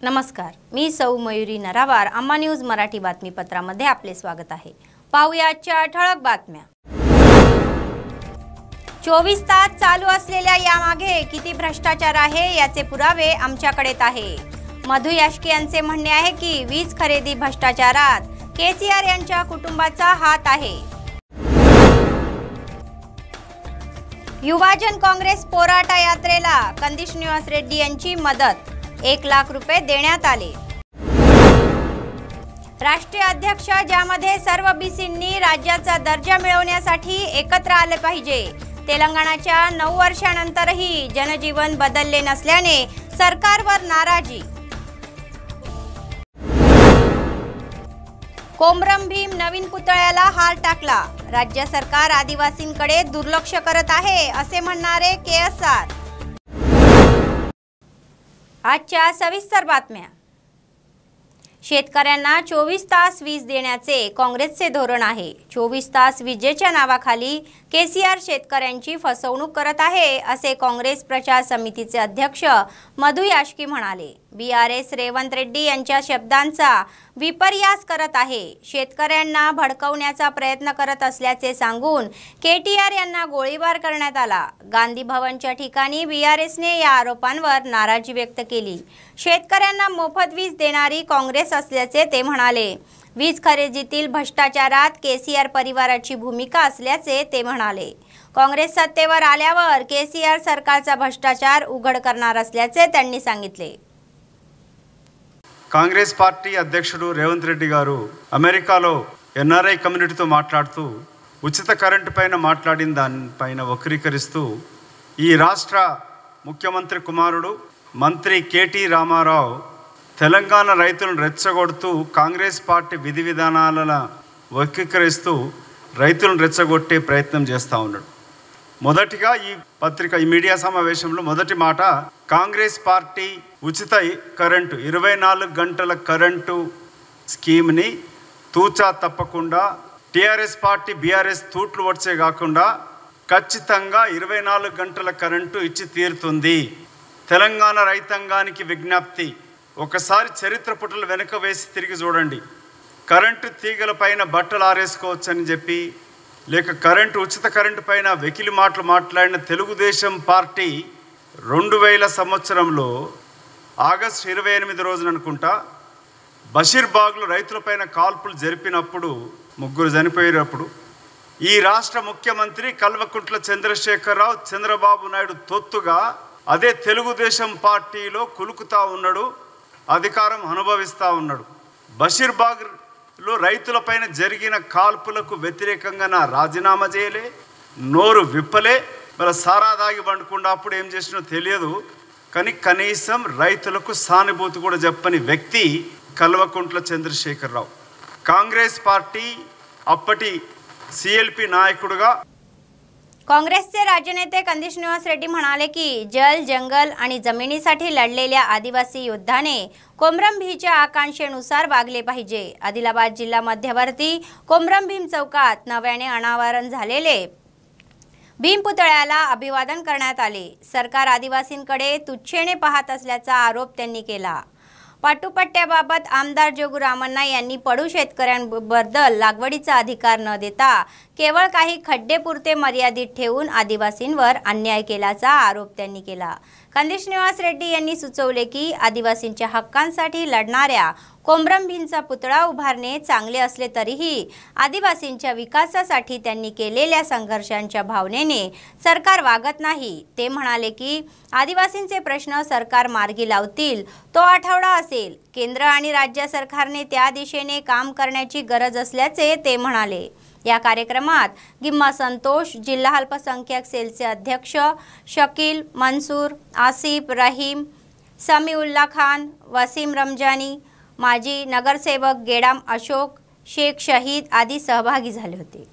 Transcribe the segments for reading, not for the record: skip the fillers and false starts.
नमस्कार, मी सौ मयुरी नरावार. अम्मा न्यूज मराठी बातमीपत्रामध्ये आपले स्वागत आहे. पाहूया आजच्या ठळक बातम्या. 24 तास चालू असलेल्या यामागे किती भ्रष्टाचार आहे याचे पुरावे आमच्याकडे आहे. मधु याष्की यांचे म्हणणे आहे की वीज खरेदी भ्रष्टाचारात केसीआर यांच्या कुटुंबाचा हात आहे. युवाजन काँग्रेस पोराटा यात्रेला कंदी श्रीनिवास रेड्डी यांची मदत, 1 लाख रुपये देण्यात आले. राष्ट्रीय अध्यक्ष ज्यामध्ये सर्व बीसींनी राज्याचा दर्जा मिळवण्यासाठी एकत्र आले पाहिजे. तेलंगणाच्या 9 वर्षांनंतरही जनजीवन बदलले नसल्याने सरकारवर नाराजी. कोमरम भीम नवीन पुतळ्याला हार टाकला. राज्य सरकार आदिवासींकडे दुर्लक्ष करत आहे असे म्हणणारे केएसआर. आजच्या सविस्तर बातम्या. शेतकऱ्यांना 24 तास वीज देण्याचे काँग्रेसचे धोरण आहे. 24 तास विजेच्या नावाखाली केसीआर शेतकऱ्यांची फसवणूक करत आहे असे काँग्रेस प्रचार समितीचे अध्यक्ष मधु याष्की म्हणाले. बीआरएस रेवंत रेड्डी यांच्या शब्दांचा विपर्यास करत आहे. शेतकऱ्यांना भडकवण्याचा प्रयत्न करत असल्याचे सांगून केटीआर यांना गोळीबार करण्यात आला. गांधी भवनच्या ठिकाणी बीआरएसने या आरोपांवर नाराजी व्यक्त केली. शेतकऱ्यांना मोफत वीज देणारी काँग्रेस असल्याचे ते म्हणाले. वीज खरेदीतील भ्रष्टाचारात केसीआर परिवाराची भूमिका असल्याचे ते म्हणाले. काँग्रेस सत्तेवर आल्यावर केसीआर सरकारचा भ्रष्टाचार उघड करणार असल्याचे त्यांनी सांगितले. కాంగ్రెస్ పార్టీ అధ్యక్షుడు రేవంత్ రెడ్డి గారు అమెరికాలో ఎన్ఆర్ఐ కమ్యూనిటీతో మాట్లాడుతూ ఉచిత కరెంటు పైన మాట్లాడిన దానిపైన వక్రీకరిస్తూ ఈ రాష్ట్ర ముఖ్యమంత్రి కుమారుడు మంత్రి కేటీ రామారావు తెలంగాణ రైతులను రెచ్చగొడుతూ కాంగ్రెస్ పార్టీ విధి విధానాలను వక్రీకరిస్తూ రైతులను రెచ్చగొట్టే ప్రయత్నం చేస్తూ ఉన్నాడు. మొదటిగా ఈ మీడియా సమావేశంలో మొదటి మాట, కాంగ్రెస్ పార్టీ ఉచిత కరెంటు 24 గంటల కరెంటు స్కీమ్ని తూచా తప్పకుండా టీఆర్ఎస్ పార్టీ బీఆర్ఎస్ తూట్లు వచ్చే కాకుండా ఖచ్చితంగా 24 గంటల కరెంటు ఇచ్చి తీరుతుంది. తెలంగాణ రైతాంగానికి విజ్ఞప్తి, ఒకసారి చరిత్ర పుటలు వెనుక వేసి తిరిగి చూడండి. కరెంటు తీగల పైన బట్టలు ఆరేసుకోవచ్చని చెప్పి, లేక ఉచిత కరెంటు పైన వెకిలి మాటలు మాట్లాడిన తెలుగుదేశం పార్టీ 2000 సంవత్సరంలో ఆగస్టు 28 రోజున అనుకుంటా బషీర్బాగ్లో రైతులపైన కాల్పులు జరిపినప్పుడు 3 చనిపోయినప్పుడు ఈ రాష్ట్ర ముఖ్యమంత్రి కల్వకుంట్ల చంద్రశేఖరరావు చంద్రబాబు నాయుడు తొత్తుగా అదే తెలుగుదేశం పార్టీలో కులుకుతా ఉన్నాడు, అధికారం అనుభవిస్తూ ఉన్నాడు. బషీర్బాగ్లో రైతులపైన జరిగిన కాల్పులకు వ్యతిరేకంగా నా రాజీనామా చేయలే, నోరు విప్పలే, మరి సారా దాగి పండుకుండా అప్పుడు ఏం చేసినో తెలియదు. కానీ కనీసం రైతులకు సానుభూతి కూడా చెప్పని వ్యక్తి కల్వకుంట్ల చంద్రశేఖరరావు. కాంగ్రెస్ పార్టీ అప్పటి सीएलपी नायकुడుగా काँग्रेसचे राज्यनेते कंदी श्रीनिवास रेड्डी म्हणाले की जल, जंगल आणि जमिनीसाठी लढलेल्या आदिवासी योद्धाने कोमरम भीमच्या आकांक्षेनुसार वागले पाहिजे. आदिलाबाद जिल्हा मध्यवर्ती कोमरम भीम चौकात नव्याने अनावरण झालेले भीम पुतळ्याला अभिवादन करण्यात आले. सरकार आदिवासींकडे तुच्छेने पाहत असल्याचा आरोप त्यांनी केला. पाटुपट्ट्याबाबत आमदार जोगू रामण्णा यांनी पडू शेतकऱ्यांबद्दल लागवडीचा अधिकार न देता केवळ काही खड्डेपुरते मर्यादित ठेवून आदिवासींवर अन्याय केल्याचा आरोप त्यांनी केला. कंदी श्रीनिवास रेड्डी यांनी सुचवले की आदिवासींच्या हक्कांसाठी लढणाऱ्या कोमरम भीमचा पुतळा उभारणे चांगले असले तरीही आदिवासींच्या विकासासाठी त्यांनी केलेल्या संघर्षांच्या भावनेने सरकार वागत नाही. ते म्हणाले की आदिवासींचे प्रश्न सरकार मार्गी लावतील तो आठवडा असेल. केंद्र आणि राज्य सरकारने त्या दिशेने काम करण्याची गरज असल्याचे ते म्हणाले. या कार्यक्रमात गिम्मा संतोष, जिल्हा अल्पसंख्याक सेलचे अध्यक्ष शकील, मंसूर, आसिफ, रहीम, समीउल्ला खान, वसीम रमजानी, माजी नगरसेवक गेडाम अशोक, शेख शहीद आदी सहभागी झाले होते.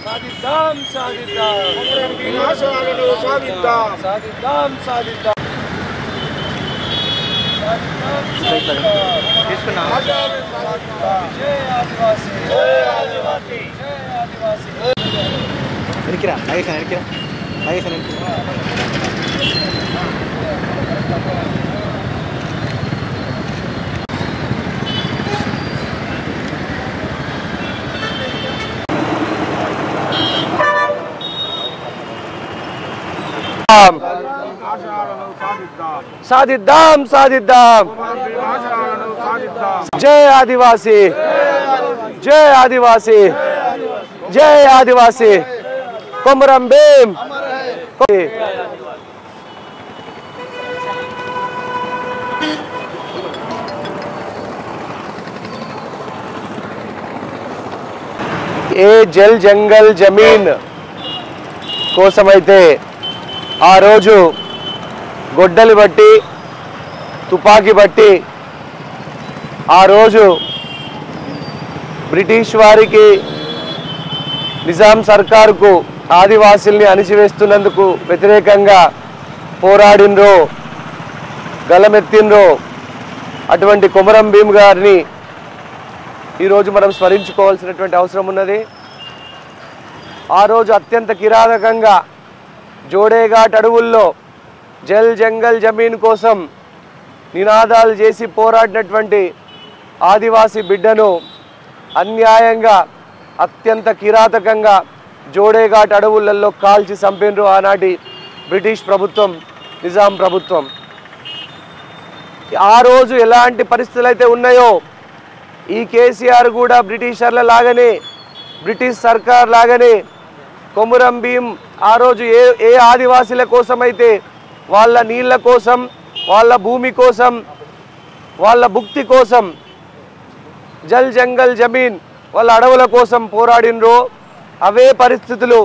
సాధిద్దాం సాధిద్దాం సాధిద్దాం సాధిద్దాం. సాధిద్దాం సాధిద్దాం జై ఆదివాసీ జై ఆదివాసీ జై ఆదివాసీ కొమరం భీం ఏ జల్ జంగల్ జమీన్ కోసమైతే ఆ రోజు గొడ్డలి బట్టి తుపాకీ బట్టి ఆ రోజు బ్రిటిష్ వారికి నిజాం సర్కారుకు ఆదివాసుల్ని అణిచివేస్తున్నందుకు వ్యతిరేకంగా పోరాడినరో గలమెత్తినరో అటువంటి కొమరం భీం గారిని ఈరోజు మనం స్మరించుకోవాల్సినటువంటి అవసరం ఉన్నది. ఆ రోజు అత్యంత కిరాతకంగా జోడేఘాట్ అడవుల్లో జల్ జంగల్ జమీన్ కోసం నినాదాలు చేసి పోరాడినటువంటి ఆదివాసీ బిడ్డను అన్యాయంగా అత్యంత కిరాతకంగా జోడేఘాట్ అడవులలో కాల్చి చంపినరు ఆనాటి బ్రిటిష్ ప్రభుత్వం, నిజాం ప్రభుత్వం. ఆ రోజు ఎలాంటి పరిస్థితులు అయితే ఉన్నాయో ఈ కేసీఆర్ కూడా బ్రిటిషర్ల లాగానే, బ్రిటిష్ సర్కార్ లాగానే కొమురం భీం ఆ రోజు ఏ ఆదివాసీల కోసమైతే వాళ్ళ నీళ్ళ కోసం, వాళ్ళ భూమి కోసం, వాళ్ళ భుక్తి కోసం, జల్ జంగల్ జమీన్ వాళ్ళ అడవుల కోసం పోరాడినరో అవే పరిస్థితులు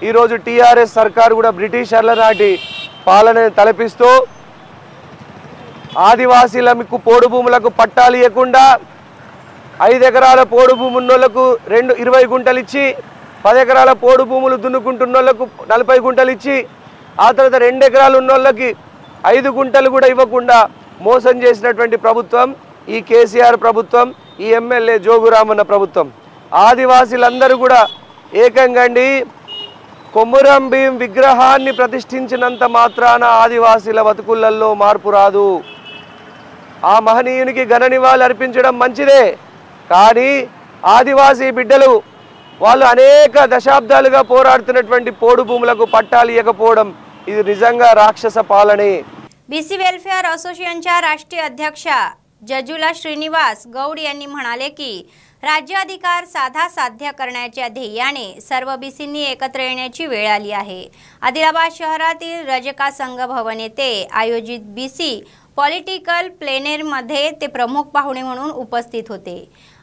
ఈరోజు టీఆర్ఎస్ సర్కారు కూడా బ్రిటిషర్ల నాటి పాలనని తలపిస్తూ ఆదివాసీలకు పోడు భూములకు పట్టాలు ఇవ్వకుండా 5 ఎకరాల పోడు భూమి ఉన్నోళ్లకు 20 గుంటలు ఇచ్చి, 10 ఎకరాల పోడు భూములు దున్నుకుంటున్న వాళ్ళకు 40 గుంటలు ఇచ్చి, ఆ తర్వాత 2 ఎకరాలు ఉన్నోళ్ళకి 5 గుంటలు కూడా ఇవ్వకుండా మోసం చేసినటువంటి ప్రభుత్వం ఈ కేసీఆర్ ప్రభుత్వం, ఈ ఎమ్మెల్యే జోగురామన్న ప్రభుత్వం. ఆదివాసీలందరూ కూడా ఏకంగండి కొమురం భీం విగ్రహాన్ని ప్రతిష్ఠించినంత మాత్రాన ఆదివాసీల బతుకులలో మార్పు రాదు. ఆ మహనీయునికి ఘన నివాళులు అర్పించడం మంచిదే, కానీ ఆదివాసీ బిడ్డలు వాళ్ళు అనేక దశాబ్దాలుగా పోరాడుతున్నటువంటి పోడు భూములకు పట్టాలు ఇవ్వకపోవడం ఇది నిజంగా రాక్షస पालने. बीसी वेलफेअर असोसिएशनच्या राष्ट्रीय अध्यक्ष जजुला श्रीनिवास गौड यांनी म्हणाले की राज्याधिकार साधा साध्य करण्याच्या ध्येयाने सर्व बीसींनी एकत्र येण्याची वेळ आली आहे. आदिलाबाद शहरातील रजका संघ भवन येथे आयोजित बीसी पॉलिटिकल प्लेनेरमध्ये ते प्रमुख पाहुणे म्हणून उपस्थित होते.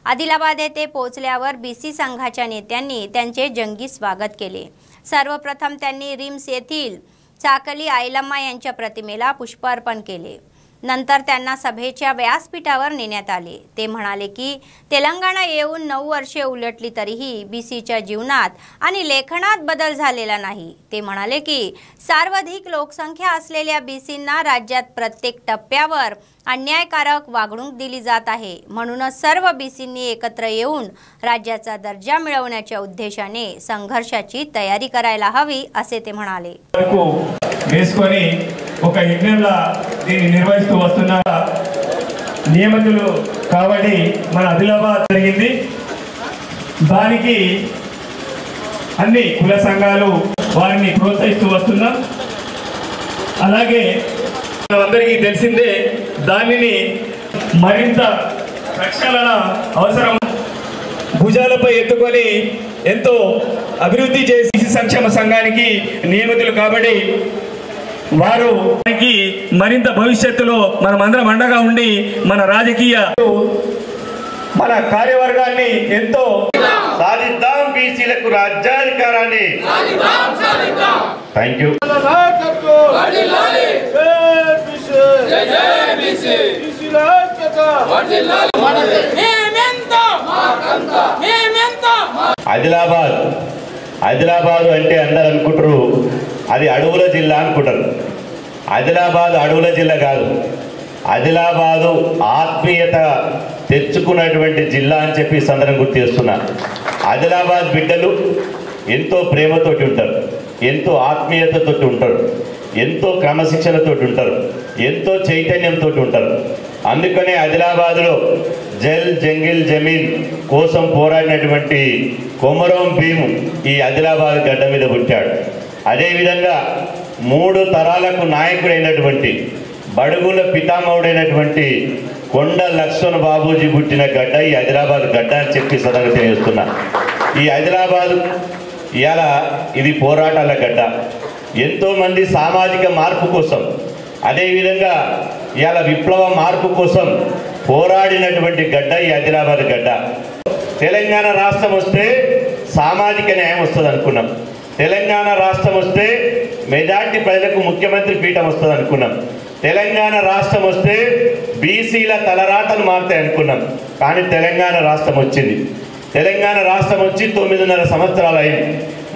आदिलाबाद येथे पोहोचल्यावर बीसी संघाच्या नेत्यांनी त्यांचे जंगी स्वागत केले. सर्वप्रथम त्यांनी रिम्स येथील चाकली आयलम्मा यांच्या प्रतिमेला पुष्पार्पण केले. नंतर त्यांना सभेच्या व्यासपीठावर नेण्यात आले. ते म्हणाले की तेलंगणा येऊन 9 वर्षे उलटली तरीही बीसीच्या जीवनात आणि लेखनात बदल झालेला नाही. ते म्हणाले की सर्वाधिक लोकसंख्या असलेल्या बीसींना राज्यात प्रत्येक टप्प्यावर अन्यायकारक वागणूक दिली जात आहे. म्हणूनच सर्व बीसींनी एकत्र येऊन राज्याचा दर्जा मिळवण्याच्या उद्देशाने संघर्षाची तयारी करायला हवी असे ते म्हणाले. వేసుకొని ఒక యజ్ఞంలా దీన్ని నిర్వహిస్తూ వస్తున్న నియమితులు కాబట్టి మన ఆదిలాబాద్ జరిగింది. దానికి అన్ని కుల సంఘాలు వారిని ప్రోత్సహిస్తూ వస్తున్నాం. అలాగే అందరికీ తెలిసిందే దానిని మరింత ప్రక్షాళన అవసరం. భుజాలపై ఎత్తుకొని ఎంతో అభివృద్ధి చేసి సంక్షేమ సంఘానికి నియమితులు కాబట్టి వారు మరింత భవిష్యత్తులో మనమందరం అండగా ఉండి మన రాజకీయ మన కార్యవర్గాన్ని ఎంతో సాధిద్దాం, బీసీలకు రాజ్యాధికారాన్ని. Thank you. ఆదిలాబాద్ అంటే అందరు అనుకుంటారు అది అడవుల జిల్లా అనుకుంటారు. ఆదిలాబాద్ అడవుల జిల్లా కాదు, ఆదిలాబాదు ఆత్మీయత తెచ్చుకున్నటువంటి జిల్లా అని చెప్పి సందర్భం గుర్తు చేస్తున్నా. ఆదిలాబాద్ బిడ్డలు ఎంతో ప్రేమతోటి ఉంటారు, ఎంతో ఆత్మీయతతో ఉంటారు, ఎంతో క్రమశిక్షణతో ఉంటారు, ఎంతో చైతన్యంతో ఉంటారు. అందుకనే ఆదిలాబాద్లో జల్ జంగిల్ జమీన్ కోసం పోరాడినటువంటి కొమరం భీము ఈ ఆదిలాబాద్ గడ్డ మీద పుట్టాడు. అదేవిధంగా 3 తరాలకు నాయకుడైనటువంటి బడుగుల పితామహుడైనటువంటి కొండ లక్ష్మణ్ బాబూజీ పుట్టిన గడ్డ ఈ ఆదిలాబాద్ గడ్డ అని చెప్పి సదనంగా తెలియజేస్తున్నా. ఈ ఆదిలాబాద్ ఇవాళ ఇది పోరాటాల గడ్డ. ఎంతోమంది సామాజిక మార్పు కోసం, అదేవిధంగా ఇవాళ విప్లవ మార్పు కోసం పోరాడినటువంటి గడ్డ ఈ ఆదిలాబాద్ గడ్డ. తెలంగాణ రాష్ట్రం వస్తే సామాజిక న్యాయం వస్తుంది అనుకున్నాం. తెలంగాణ రాష్ట్రం వస్తే మెజార్టీ ప్రజలకు ముఖ్యమంత్రి పీఠం వస్తుంది అనుకున్నాం. తెలంగాణ రాష్ట్రం వస్తే బీసీల తలరాతలు మారుతాయి అనుకున్నాం. కానీ తెలంగాణ రాష్ట్రం వచ్చింది. తెలంగాణ రాష్ట్రం వచ్చి 9.5 సంవత్సరాలు అయింది.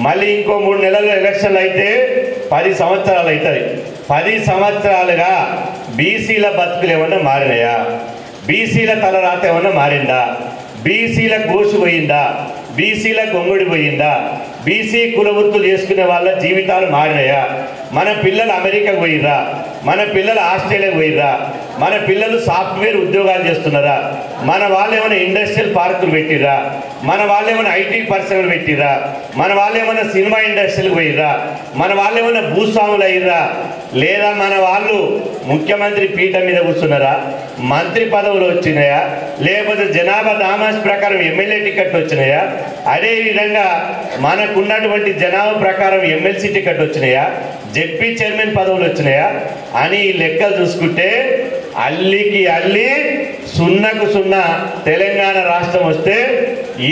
మళ్ళీ ఇంకో 3 నెలల్లో ఎలక్షన్లు అయితే 10 సంవత్సరాలు అవుతుంది. 10 సంవత్సరాలుగా బీసీల బతుకులు ఏమన్నా మారినాయా? బీసీల తలరాత ఏమన్నా మారిందా? బీసీల గోసు పోయిందా? బీసీల గొంగుడి పోయిందా? బీసీ కుల వృత్తులు చేసుకునే వాళ్ళ జీవితాలు మారినాయా? మన పిల్లలు అమెరికాకు పోయిర్రా? మన పిల్లలు ఆస్ట్రేలియాకు పోయిర్రా? మన పిల్లలు సాఫ్ట్వేర్ ఉద్యోగాలు చేస్తున్నారా? మన వాళ్ళు ఏమైనా ఇండస్ట్రియల్ పార్కులు పెట్టిర్రా? మన వాళ్ళు ఏమైనా ఐటీ పరిశ్రమలు పెట్టిర్రా? మన వాళ్ళు ఏమైనా సినిమా ఇండస్ట్రీలకు పోయిర్రా? మన వాళ్ళు ఏమైనా భూస్వాములు అయ్యిర్రా? లేదా మన వాళ్ళు ముఖ్యమంత్రి పీఠం మీద కూర్చున్నారా? మంత్రి పదవులు వచ్చినాయా? లేకపోతే జనాభా దామాస్ ప్రకారం ఎమ్మెల్యే టికెట్ వచ్చినాయా? అదేవిధంగా మనకున్నటువంటి జనాభా ప్రకారం ఎమ్మెల్సీ టికెట్ వచ్చినాయా? జెడ్పీ చైర్మన్ పదవులు వచ్చినాయా అని ఈ లెక్కలు చూసుకుంటే అల్లికి అల్లి సున్నకు సున్నా తెలంగాణ రాష్ట్రం వస్తే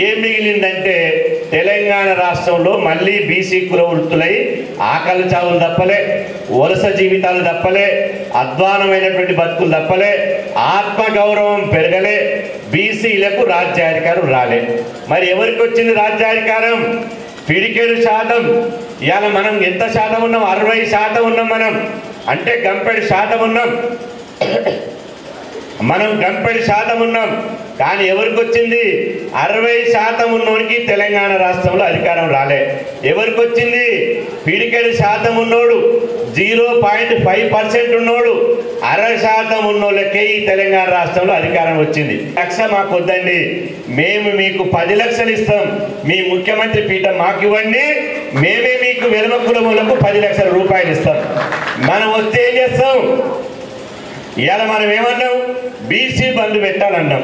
ఏం మిగిలిందంటే తెలంగాణ రాష్ట్రంలో మళ్ళీ బీసీ కుల వృత్తులై ఆకలి చావులు తప్పలే, వలస జీవితాలు తప్పలే, అధ్వానమైనటువంటి బతుకులు తప్పలే, ఆత్మగౌరవం పెరగలే, బీసీలకు రాజ్యాధికారం రాలే. మరి ఎవరికి వచ్చింది రాజ్యాధికారం? పిడికెడు శాతం. ఇవాళ మనం ఎంత శాతం ఉన్నాం? 60% ఉన్నాం మనం. అంటే గంపెడు శాతం ఉన్నాం. మనం గంపెడు శాతం ఉన్నాం. కానీ ఎవరికి వచ్చింది? 60% ఉన్నోడికి తెలంగాణ రాష్ట్రంలో అధికారం రాలే. ఎవరికి వచ్చింది? పిడికెడు శాతం ఉన్నోడు, 0.5% ఉన్నోడు, 60% ఉన్నోళ్ళకే ఈ తెలంగాణ రాష్ట్రంలో అధికారం వచ్చింది. లక్ష మాకు వద్దండి, మేము మీకు 10 లక్షలు ఇస్తాం, మీ ముఖ్యమంత్రి పీఠం మాకు ఇవ్వండి, మేమే మీకు వెలుమ కులములకు 10 లక్షల రూపాయలు ఇస్తాం. మనం వస్తే ఏం చేస్తాం? ఇవాళ మనం ఏమన్నాం? బీసీ బంధు పెట్టాలన్నాం.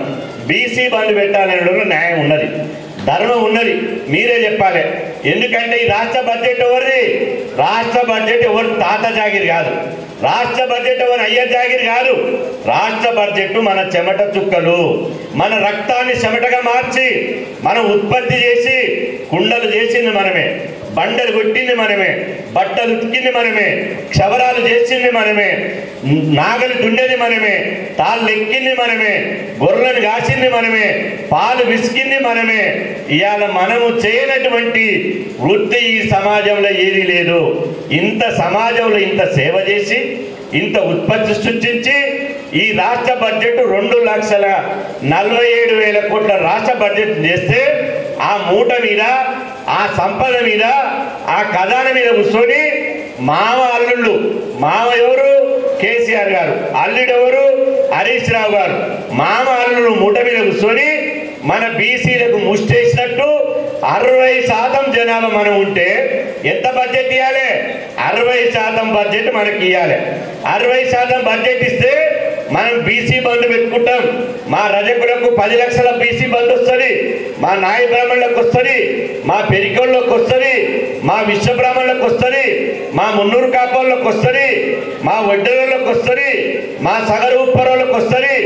బీసీ బంధు పెట్టాలనడంలో న్యాయం ఉన్నది, ధర్మం ఉన్నది, మీరే చెప్పాలి. ఎందుకంటే ఈ రాష్ట్ర బడ్జెట్ ఎవరిది? రాష్ట్ర బడ్జెట్ ఎవరు తాత జాగిరి కాదు, రాష్ట్ర బడ్జెట్ ఎవరు అయ్య జాగిరి కాదు. రాష్ట్ర బడ్జెట్ మన చెమట చుక్కలు, మన రక్తాన్ని చెమటగా మార్చి మనం ఉత్పత్తి చేసి కుండలు చేసింది మనమే, బండలు కొట్టింది మనమే, బట్టలు ఉతికింది మనమే, క్షవరాలు చేసింది మనమే, నాగలు దుండేది మనమే, తాళ్ళు ఎక్కింది మనమే, గొర్రెలను కాసింది మనమే, పాలు విసికింది మనమే. ఇవాళ మనము చేయనటువంటి వృత్తి ఈ సమాజంలో ఏదీ లేదు. ఇంత సమాజంలో ఇంత సేవ చేసి ఇంత ఉత్పత్తి సృష్టించి ఈ రాష్ట్ర బడ్జెట్ 2,47,000 కోట్ల రాష్ట్ర బడ్జెట్ చేస్తే ఆ మూట మీద, ఆ సంపద మీద, ఆ ఖజానా మీద కూర్చొని మామ అల్లుళ్ళు, మామ ఎవరు? కేసీఆర్ గారు, అల్లుడు ఎవరు? హరీష్ రావు గారు. మామ అల్లుళ్ళు మూట మీద కూర్చొని మన బీసీలకు ముష్టేసినట్టు 60% జనాభా మనం ఉంటే ఎంత బడ్జెట్ ఇవ్వాలి? 60% బడ్జెట్ మనకి ఇవ్వాలి. 60% బడ్జెట్ ఇస్తే మనం బీసీ బంధు పెట్టుకుంటాం. మా రజకులకు 10 లక్షల బీసీ బంధు వస్తుంది, మా నాయ బ్రాహ్మణులకు వస్తుంది, మా పెరికోళ్ళకి వస్తుంది, మా విశ్వ బ్రాహ్మణులకు వస్తుంది, మా మున్నూరు కాపాళ్ళకి వస్తుంది, మా వడ్డేళ్ళకి वस्तरी मा सागर उपरोल वस्तरी।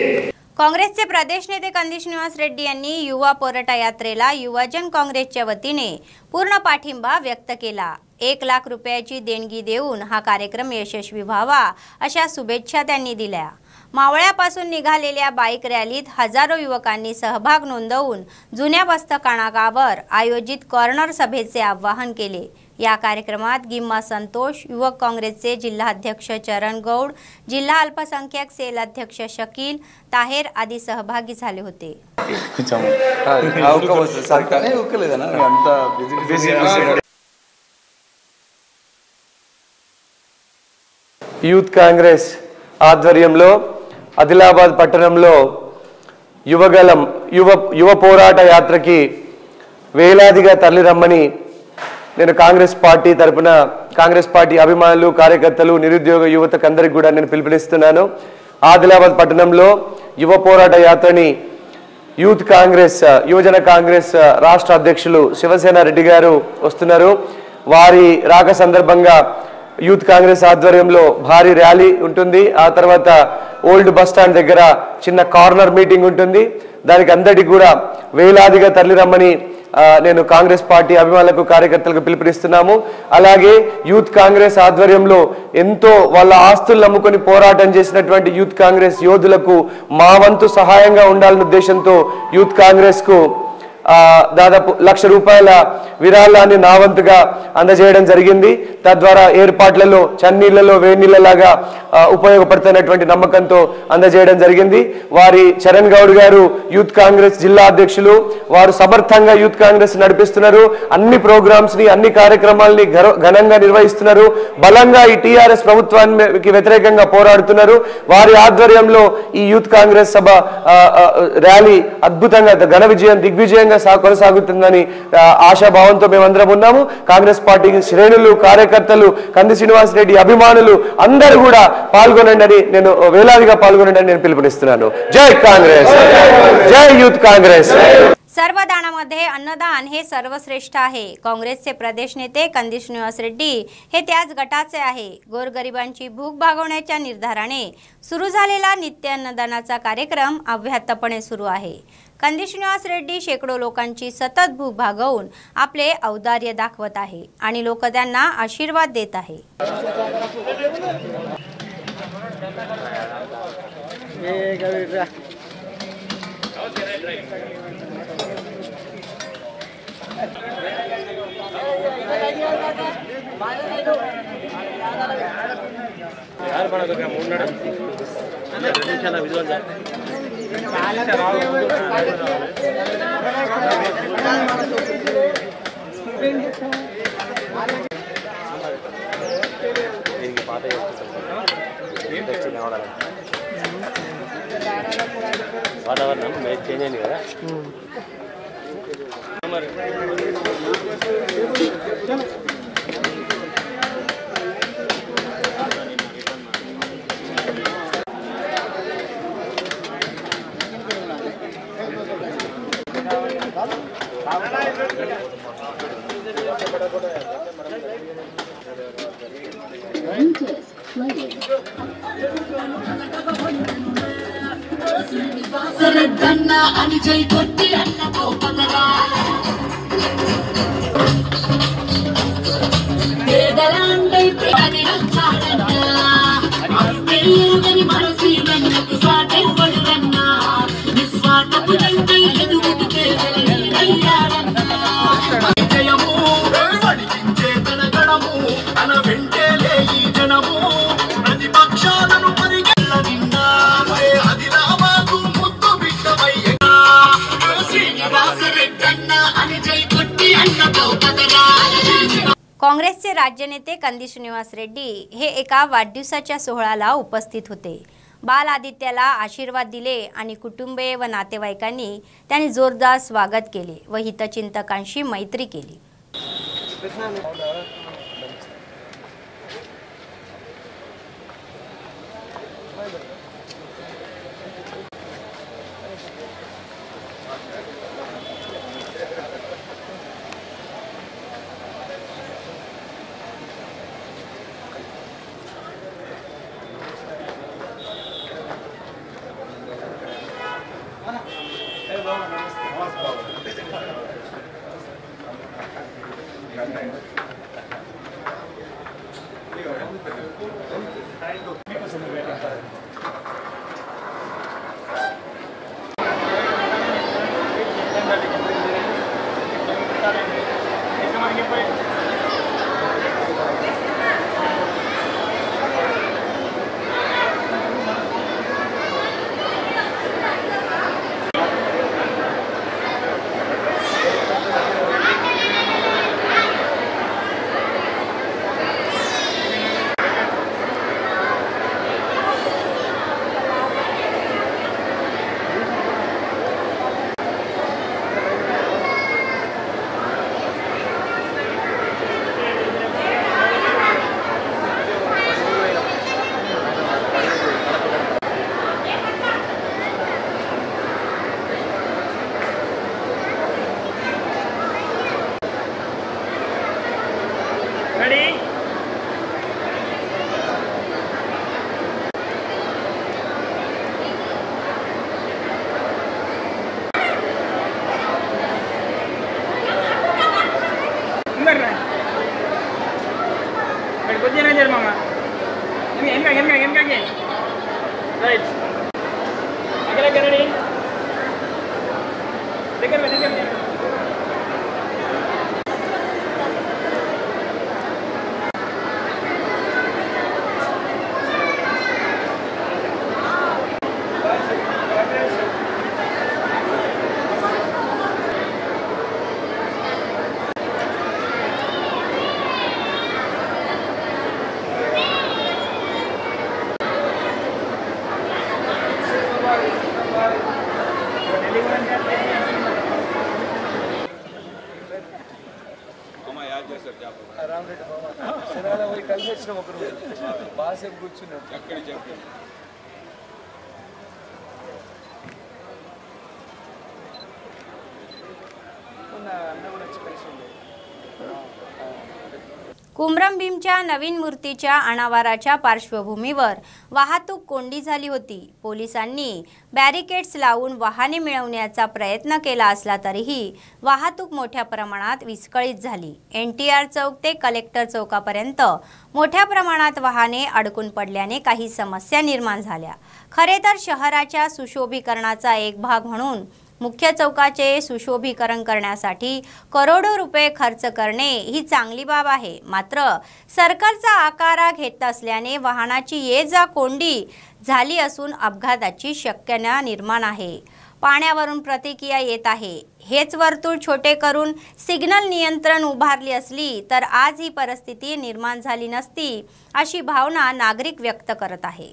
काँग्रेसचे प्रदेश नेते कंदीश निवास रेड्डी यांनी युवा पोराटा यात्रेला युवजन काँग्रेसच्या वतीने पूर्ण पाठिंबा व्यक्त केला। 1 लाख रुपयाची देणगी देऊन हा कार्यक्रम यशस्वी व्हावा अशा शुभेच्छा त्यांनी दिल्या। मावळ्यापासून निघालेल्या बाईक रॅलीत हजारो युवकांनी सहभाग नोंदवून जुन्या बस्तकाणा गावावर आयोजित कॉर्नर सभेचे आवाहन केले। या कार्यक्रमात गिम्मा संतोष, युवक काँग्रेसचे जिल्हाध्यक्ष चरण गौड, जिल्हा अल्पसंख्याक सेल अध्यक्ष शकील ताहेर आदी सहभागी झाले होते. యూత్ కాంగ్రెస్ ఆధ్వర్యంలో ఆదిలాబాద్ పట్టణంలో యువగలం యువ పోరాట యాత్రకి వేలాదిగా తరలిరమ్మని నేను కాంగ్రెస్ పార్టీ తరపున కాంగ్రెస్ పార్టీ అభిమానులు కార్యకర్తలు నిరుద్యోగ యువతకు అందరికీ కూడా నేను పిలుపునిస్తున్నాను. ఆదిలాబాద్ పట్టణంలో యువ పోరాట యాత్రని యూత్ కాంగ్రెస్ యువజన కాంగ్రెస్ రాష్ట్ర అధ్యక్షులు శివసేన రెడ్డి గారు వస్తున్నారు. వారి రాక సందర్భంగా యూత్ కాంగ్రెస్ ఆధ్వర్యంలో భారీ ర్యాలీ ఉంటుంది. ఆ తర్వాత ఓల్డ్ బస్ స్టాండ్ దగ్గర చిన్న కార్నర్ మీటింగ్ ఉంటుంది. దానికి అందరికీ కూడా వేలాదిగా తరలిరమ్మని నేను కాంగ్రెస్ పార్టీ అభిమానులకు కార్యకర్తలకు పిలుపునిస్తున్నాము. అలాగే యూత్ కాంగ్రెస్ ఆధ్వర్యంలో ఎంతో వాళ్ళ ఆస్తులు నమ్ముకొని పోరాటం చేసినటువంటి యూత్ కాంగ్రెస్ యోధులకు మా వంతు సహాయంగా ఉండాలనే ఉద్దేశంతో యూత్ కాంగ్రెస్కు దాదాపు ₹1,00,000 విరాళాన్ని నా వంతుగా అందజేయడం జరిగింది. తద్వారా ఏర్పాట్లలో చన్నీళ్లలో వేడినీళ్ళలాగా ఉపయోగపడుతున్నటువంటి నమ్మకంతో అందజేయడం జరిగింది. వారి చరణ్ గౌడ్ గారు యూత్ కాంగ్రెస్ జిల్లా అధ్యక్షులు. వారు సమర్థంగా యూత్ కాంగ్రెస్ నడిపిస్తున్నారు. అన్ని ప్రోగ్రామ్స్ ని అన్ని కార్యక్రమాలని ఘనంగా నిర్వహిస్తున్నారు. బలంగా ఈ టీఆర్ఎస్ ప్రభుత్వానికి వ్యతిరేకంగా పోరాడుతున్నారు. వారి ఆధ్వర్యంలో ఈ యూత్ కాంగ్రెస్ సభ ర్యాలీ అద్భుతంగా ఘన విజయం దిగ్విజయంగా కొనసాగుతుందని ఆశాభావంతో మేమందరం ఉన్నాము. కాంగ్రెస్ పార్టీ శ్రేణులు కార్యకర్తలు కంది శ్రీనివాస్ రెడ్డి అభిమానులు అందరూ కూడా పాల్గొనండి, నేను వేలాదిగా పాల్గొనండి నేను पिलुपुनिస్తున్నాను. जय काँग्रेस, जय यूथ काँग्रेस. सर्वदानामध्ये अन्नदान हे सर्वश्रेष्ठ आहे. काँग्रेसचे प्रदेश नेते कंदी श्रीनिवास रेड्डी हे त्याच गटाचे आहे. गोरगरिबांची भूक भागवण्याच्या निर्धाराने सुरू झालेला नित्य अन्नदानाचा कार्यक्रम अव्याहतपणे सुरू आहे. कंदी श्रीनिवास रेड्डी शेकडो लोकांची सतत भूक भागवून आपले औदार्य दाखवत आहे आणि लोक त्यांना आशीर्वाद देत आहे. వాతావరణం చేంజ్ అయింది కదా. అని జై కొట్టి అన్నతో పదరా పేదలాండై ప్రతి రక్షాడన్నా పెళ్ళని మనసి వెన్నకు సాటే పడురన్నా నిస్వార్థపు దండై ఎదుగుతూ పేదలయ్యారన్నా జయము వడికించే తన గణము తన వెంటేలే ఈ జనము ప్రతిపక్షాలను పరిగెల్లనిన్నా ఆదిలాబాదు ముద్దు బిడ్డవయ్యా శ్రీనివాస రెడ్డన్నా అని జై కొట్టి అన్నతో పదరా. काँग्रेसचे राज्य नेते कंदी श्रीनिवास रेड्डी हे एका वाढदिवसाच्या सोहळ्याला उपस्थित होते. बाल आदित्याला आशीर्वाद दिले आणि कुटुंबीय व नातेवाईकांनी त्यांनी जोरदार स्वागत केले व हितचिंतकांशी मैत्री केली. చేరు మామ వెనకకి రైట్ దగ్గర రెడీ దగ్గర కలిసి వచ్చిన ఒకరు బాగా కూర్చున్నాం అక్కడి చెప్పి कुमरम भीमच्या नवीन मूर्तीच्या अनावराच्या पार्श्वभूमीवर वाहतूक कोंडी झाली होती। पोलिसांनी बॅरिकेड्स लावून वाहने मिळवण्याचा प्रयत्न केला असला तरीही वाहतूक मोठ्या प्रमाणात विस्कळीत झाली। NTR चौक ते कलेक्टर चौकापर्यंत मोठ्या प्रमाणात वाहने अडकून पडल्याने काही समस्या निर्माण झाल्या। खरे तर शहराच्या सुशोभीकरणाचा एक भाग म्हणून मुख्य चौकाचे सुशोभीकरण करण्यासाठी करोडो रुपये खर्च करणे ही चांगली बाब आहे। मात्र सरकारचा आकारा घेत असल्याने वाहनाची ये-जा कोंडी झाली असून अपघाताची शक्यता निर्माण आहे। पाण्यावरून प्रतिक्रिया येत आहे। हेच वर्तुळ छोटे करून सिग्नल नियंत्रण उभारली असली तर आज ही परिस्थिती निर्माण झाली नसती अशी भावना नागरिक व्यक्त करत आहे।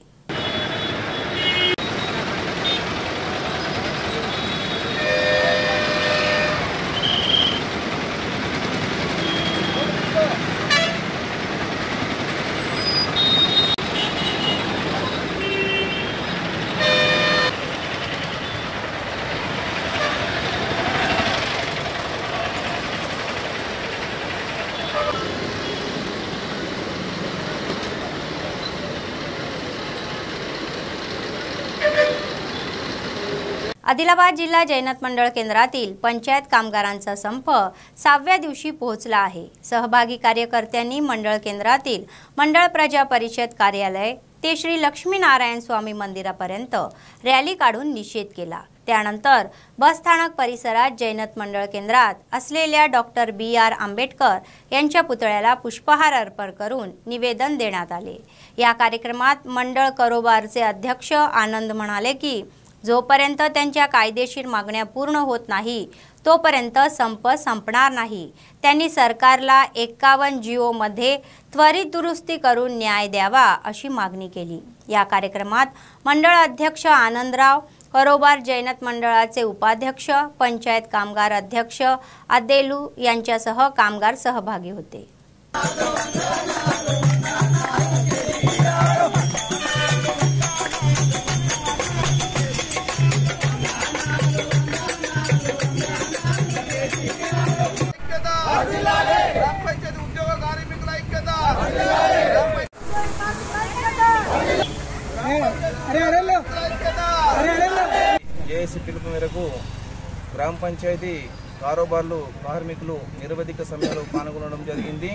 आदिलाबाद जिल्हा जैनत मंडळ केंद्रातील पंचायत कामगारांचा संप 6व्या दिवशी पोहोचला आहे। सहभागी कार्यकर्त्यांनी मंडळ केंद्रातील मंडळ प्रजा परिषद कार्यालय ते श्री लक्ष्मीनारायण स्वामी मंदिरापर्यंत रॅली काढून निषेध केला। त्यानंतर बस स्थानक परिसरात जैनत मंडळ केंद्रात असलेल्या डॉक्टर BR आंबेडकर यांच्या पुतळ्याला पुष्पहार अर्पण करून निवेदन देण्यात आले। या कार्यक्रमात मंडळ कारोबारचे अध्यक्ष आनंद म्हणाले की जोपर्यंत त्यांच्या कायदेशीर मागण्या पूर्ण होत नाही तोपर्यंत संप संपणार नाही। त्यांनी सरकारला 51 GO मध्ये त्वरित दुरुस्ती करून न्याय द्यावा अशी मागणी केली। या कार्यक्रमात मंडळ अध्यक्ष आनंदराव, कारोबार जैनत मंडळाचे उपाध्यक्ष, पंचायत कामगार अध्यक्ष आदेलू यांच्यासह कामगार सहभागी होते। జేఏసీ పిలుపు మేరకు గ్రామ పంచాయతీ కారోబార్లు కార్మికులు నిరవధిక సమ్మెలో పాల్గొనడం జరిగింది।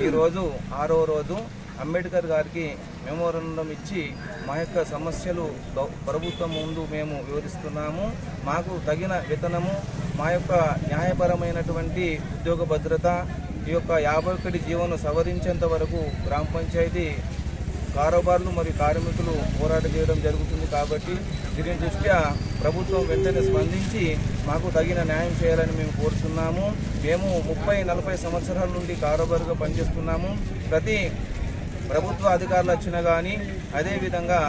ఈ రోజు 6వ రోజు అంబేద్కర్ గారికి మెమోరాండం ఇచ్చి మా యొక్క సమస్యలు ప్రభుత్వం ముందు మేము వివరిస్తున్నాము। మాకు తగిన వేతనము, మా యొక్క న్యాయపరమైనటువంటి ఉద్యోగ భద్రత, ఈ యొక్క 51 జీవోను సవరించేంత వరకు గ్రామ పంచాయతీ కారోబార్లు మరియు కార్మికులు పోరాటం చేయడం జరుగుతుంది। కాబట్టి దీని దృష్ట్యా ప్రభుత్వం వెంటనే స్పందించి మాకు తగిన న్యాయం చేయాలని మేము కోరుతున్నాము। మేము 30-40 సంవత్సరాల నుండి కారోబారుగా పనిచేస్తున్నాము। ప్రతి ప్రభుత్వ అధికారులు వచ్చినా కానీ అదేవిధంగా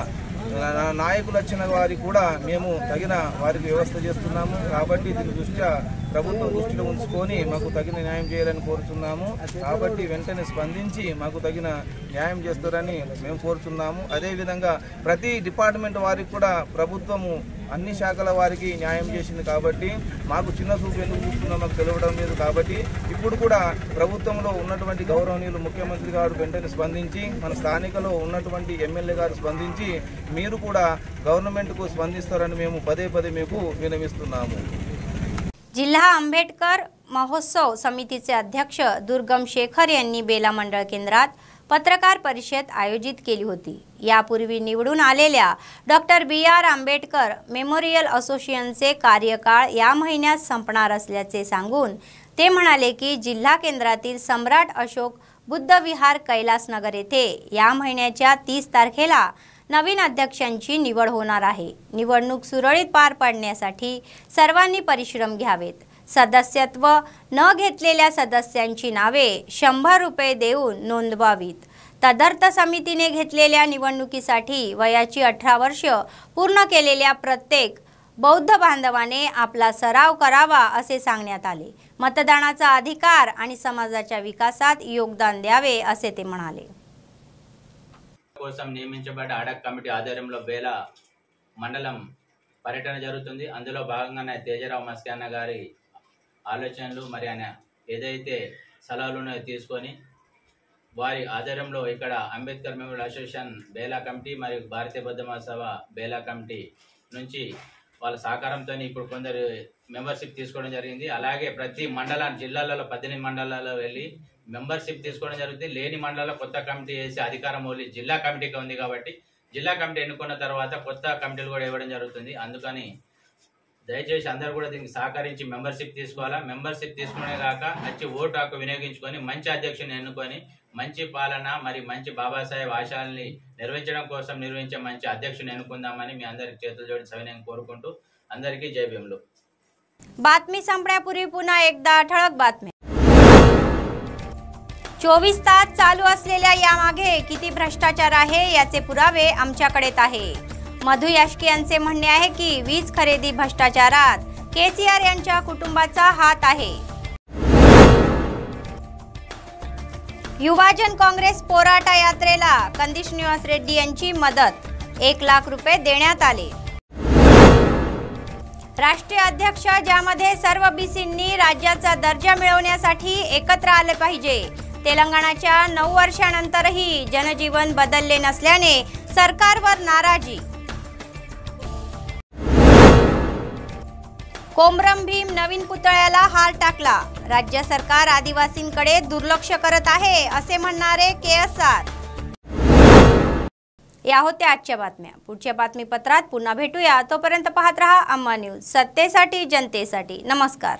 నాయకులు వచ్చిన వారికి కూడా మేము తగిన వారికి వ్యవస్థ చేస్తున్నాము। కాబట్టి దీని దృష్ట్యా ప్రభుత్వం దృష్టిలో ఉంచుకొని మాకు తగిన న్యాయం చేయాలని కోరుతున్నాము। కాబట్టి వెంటనే స్పందించి మాకు తగిన న్యాయం చేస్తారని మేము కోరుతున్నాము। అదేవిధంగా ప్రతి డిపార్ట్మెంట్ వారికి కూడా ప్రభుత్వము అన్ని శాఖల వారికి న్యాయం చేసింది కాబట్టి మాకు చిన్న చూపు ఎందుకు చూస్తుందో మాకు తెలియడం లేదు। కాబట్టి ఇప్పుడు కూడా ప్రభుత్వంలో ఉన్నటువంటి గౌరవనీయులు ముఖ్యమంత్రి గారు వెంటనే స్పందించి మన స్థానికలో ఉన్నటువంటి ఎమ్మెల్యే గారు స్పందించి మీరు కూడా గవర్నమెంట్కు స్పందిస్తారని మేము పదే పదే మీకు విన్నవిస్తున్నాము। जिल्हा आंबेडकर महोत्सव समितीचे अध्यक्ष दुर्गम शेखर यांनी बेला मंडळ केंद्रात पत्रकार परिषद आयोजित केली होती। यापूर्वी निवडून आलेल्या डॉक्टर BR आंबेडकर मेमोरियल असोसिएशनचे कार्यकाळ या महिन्यात संपणार असल्याचे सांगून ते म्हणाले की जिल्हा केंद्रातील सम्राट अशोक बुद्ध विहार कैलासनगर येथे या महिन्याच्या 30 तारखेला नवीन अध्यक्षांची निवड होणार आहे। निवडणूक सुरळीत पार पाडण्यासाठी सर्वांनी परिश्रम घ्यावेत। सदस्यत्व न घेतलेल्या सदस्यांची नावे 100 रुपये देऊन नोंदवावीत। तदर्थ समितीने घेतलेल्या निवडणुकीसाठी वयाची 18 वर्ष पूर्ण केलेल्या प्रत्येक बौद्ध बांधवाने आपला सराव करावा असे सांगण्यात आले। मतदानाचा अधिकार आणि समाजाच्या विकासात योगदान द्यावे असे ते म्हणाले। కోసం నియమించబడ్డ అడక్ కమిటీ ఆధ్వర్యంలో బేలా మండలం పర్యటన జరుగుతుంది। అందులో భాగంగానే తేజరావు మస్కాన్న గారి ఆలోచనలు మరి ఆయన ఏదైతే సలహాలను తీసుకొని వారి ఆధ్వర్యంలో ఇక్కడ Ambedkar memorial association Bela committee మరియు భారతీయ బౌద్ధ మహాసభ బేలా కమిటీ నుంచి వాళ్ళ సహకారంతో ఇప్పుడు కొందరు మెంబర్షిప్ తీసుకోవడం జరిగింది। అలాగే ప్రతి మండలాన్ని జిల్లాలలో 18 మండలాల్లో వెళ్ళి మెంబర్షిప్ తీసుకోవడం జరుగుతుంది। లేని మండలాల్లో కొత్త కమిటీ వేసి అధికారం ఓన్లీ జిల్లా కమిటీకి ఉంది కాబట్టి జిల్లా కమిటీ ఎన్నుకున్న తర్వాత కొత్త కమిటీలు కూడా ఇవ్వడం జరుగుతుంది। అందుకని దయచేసి అందరూ కూడా దీనికి సహకరించి మెంబర్షిప్ తీసుకోవాలా। మెంబర్షిప్ తీసుకునే కాక వచ్చి ఓటు హక్కు వినియోగించుకొని మంచి అధ్యక్షుని ఎన్నుకొని మంచి పాలన మరి మంచి బాబాసాహెబ్ ఆశయాల్ని నిర్వహించడం కోసం నిర్వహించే మంచి అధ్యక్షుని ఎన్నుకుందామని మీ అందరికి చేతులు జోడి సవినయంగా కోరుకుంటూ అందరికీ జై భీములు। बातमी संपण्यापूर्वी पुन्हा एकदा ठळक बातमी। 24 तास चालू असलेल्या यामागे किती भ्रष्टाचार आहे याचे पुरावे आमच्याकडे आहे। मधु याष्के यांचे म्हणणे आहे की वीज खरेदी भ्रष्टाचारात केसीआर यांच्या कुटुंबाचा हात आहे। युवाजन काँग्रेस पोराटा यात्रेला कंदिश निवास रेड्डी यांची मदत 1 लाख रुपये देण्यात आले। राष्ट्रीय अध्यक्ष ज्यामध्ये सर्व बीसींनी राज्याचा दर्जा मिळवण्यासाठी एकत्र आले पाहिजे। तेलंगणाच्या 9 वर्षांनंतरही जनजीवन बदलले नसल्याने सरकारवर नाराजी। कोमरम भीम नवीन पुतळ्याला हार टाकला। राज्य सरकार आदिवासींकडे दुर्लक्ष करत आहे असे म्हणणारे KSR। या होत्या आजच्या बातम्या। पुढच्या बातमीपत्रात पुन्हा भेटूया। तोपर्यंत पाहत रहा अम्मा न्यूज, सत्तेसाठी जनतेसाठी। नमस्कार।